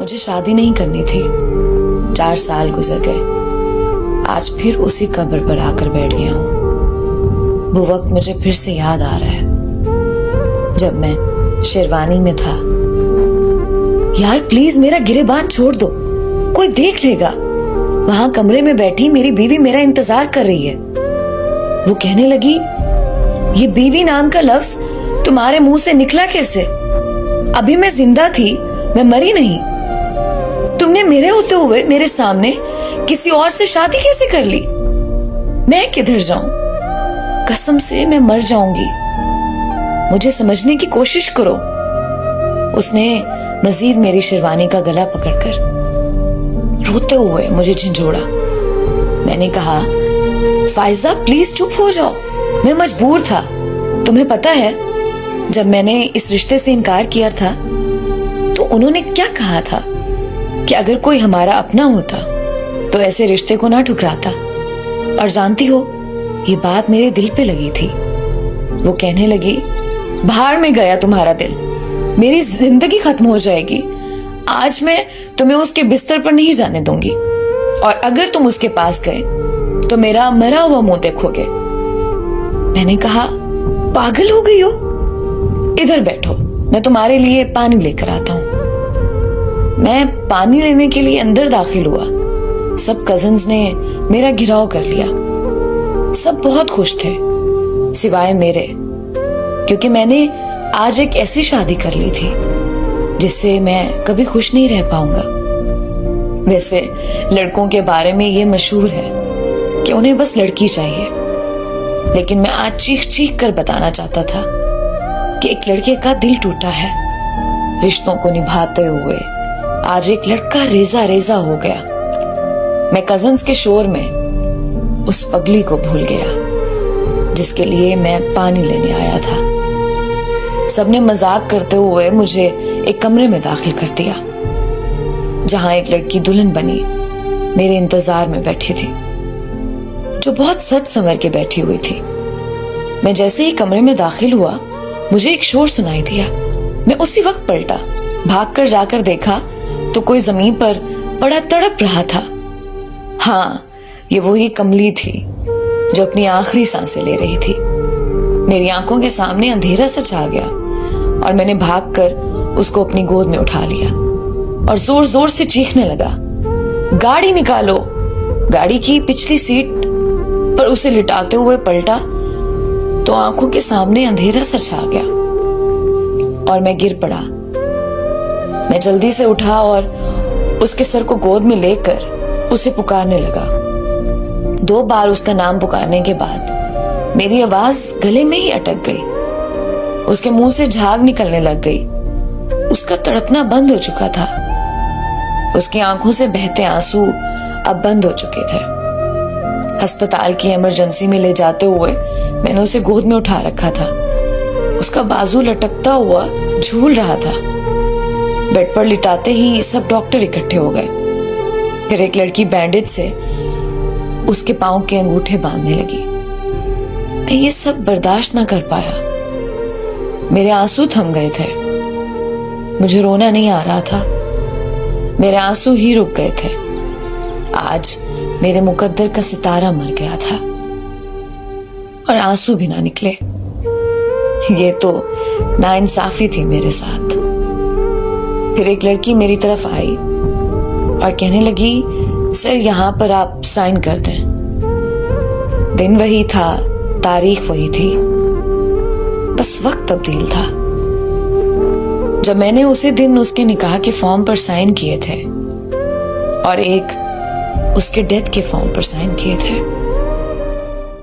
मुझे शादी नहीं करनी थी। 4 साल गुजर गए। आज फिर उसी कब्र पर आकर बैठ गया हूँ। वो वक्त मुझे फिर से याद आ रहा है जब मैं शेरवानी में था। यार प्लीज मेरा गिरेबान छोड़ दो, कोई देख लेगा। वहां कमरे में बैठी मेरी बीवी मेरा इंतजार कर रही है। वो कहने लगी, ये बीवी नाम का लफ्ज तुम्हारे मुंह से निकला कैसे? अभी मैं जिंदा थी, मैं मरी नहीं। तुमने मेरे होते हुए मेरे सामने किसी और से शादी कैसे कर ली? मैं किधर जाऊं? कसम से मैं मर जाऊंगी। मुझे समझने की कोशिश करो। उसने मजीद मेरी शेरवानी का गला पकड़कर रोते हुए मुझे झंझोड़ा। मैंने कहा, फाइजा प्लीज चुप हो जाओ, मैं मजबूर था। तुम्हें पता है जब मैंने इस रिश्ते से इनकार किया था तो उन्होंने क्या कहा था कि अगर कोई हमारा अपना होता तो ऐसे रिश्ते को ना ठुकराता। और जानती हो, ये बात मेरे दिल पे लगी थी। वो कहने लगी, भाड़ में गया तुम्हारा दिल, मेरी जिंदगी खत्म हो जाएगी। आज मैं तुम्हें उसके बिस्तर पर नहीं जाने दूंगी, और अगर तुम उसके पास गए तो मेरा मरा हुआ मुंह देखोगे। मैंने कहा, पागल हो गई हो? इधर बैठो, मैं तुम्हारे लिए पानी लेकर आता हूं। मैं पानी लेने के लिए अंदर दाखिल हुआ। सब कजिन्स ने मेरा घिराव कर लिया। सब बहुत खुश थे सिवाय मेरे, क्योंकि मैंने आज एक ऐसी शादी कर ली थी जिससे मैं कभी खुश नहीं रह पाऊंगा। वैसे लड़कों के बारे में ये मशहूर है कि उन्हें बस लड़की चाहिए, लेकिन मैं आज चीख चीख कर बताना चाहता था कि एक लड़के का दिल टूटा है। रिश्तों को निभाते हुए आज एक लड़का रेजा रेजा हो गया। मैं कजिन्स के शोर में उस पगली को भूल गया जिसके लिए मैं पानी लेने आया था। सबने मजाक करते हुए मुझे एक कमरे में दाखिल कर दिया जहां एक लड़की दुल्हन बनी मेरे इंतजार में बैठी थी, जो बहुत सज संवर के बैठी हुई थी। मैं जैसे ही कमरे में दाखिल हुआ मुझे एक शोर सुनाई दिया। मैं उसी वक्त पलटा, भागकर जाकर देखा तो कोई जमीन पर बड़ा तड़प रहा था। हाँ, ये वही कमली थी जो अपनी आखिरी सांसें ले रही थी। मेरी आंखों के सामने अंधेरा सा छा गया और मैंने भागकर उसको अपनी गोद में उठा लिया और जोर जोर से चीखने लगा, गाड़ी निकालो। गाड़ी की पिछली सीट पर उसे लिटाते हुए पलटा तो आंखों के सामने अंधेरा सा छा गया और मैं गिर पड़ा। मैं जल्दी से उठा और उसके सर को गोद में लेकर उसे पुकारने लगा। 2 बार उसका नाम पुकारने के बाद मेरी आवाज गले में ही अटक गई। उसके मुंह से झाग निकलने लग गई। उसका तड़पना बंद हो चुका था। उसकी आंखों से बहते आंसू अब बंद हो चुके थे। अस्पताल की इमरजेंसी में ले जाते हुए मैंने उसे गोद में उठा रखा था। उसका बाजू लटकता हुआ झूल रहा था। बेड पर लिटाते ही सब डॉक्टर इकट्ठे हो गए। फिर एक लड़की बैंडेज से उसके पांव के अंगूठे बांधने लगी। मैं ये सब बर्दाश्त ना कर पाया। मेरे आंसू थम गए थे। मुझे रोना नहीं आ रहा था, मेरे आंसू ही रुक गए थे। आज मेरे मुकद्दर का सितारा मर गया था और आंसू भी ना निकले। ये तो नाइंसाफी थी मेरे साथ। फिर एक लड़की मेरी तरफ आई और कहने लगी, सर यहाँ पर आप साइन कर दें। दिन वही था, तारीख वही थी, बस वक्त तब्दील था। जब मैंने उसी दिन उसके निकाह के फॉर्म पर साइन किए थे और एक उसके डेथ के फॉर्म पर साइन किए थे।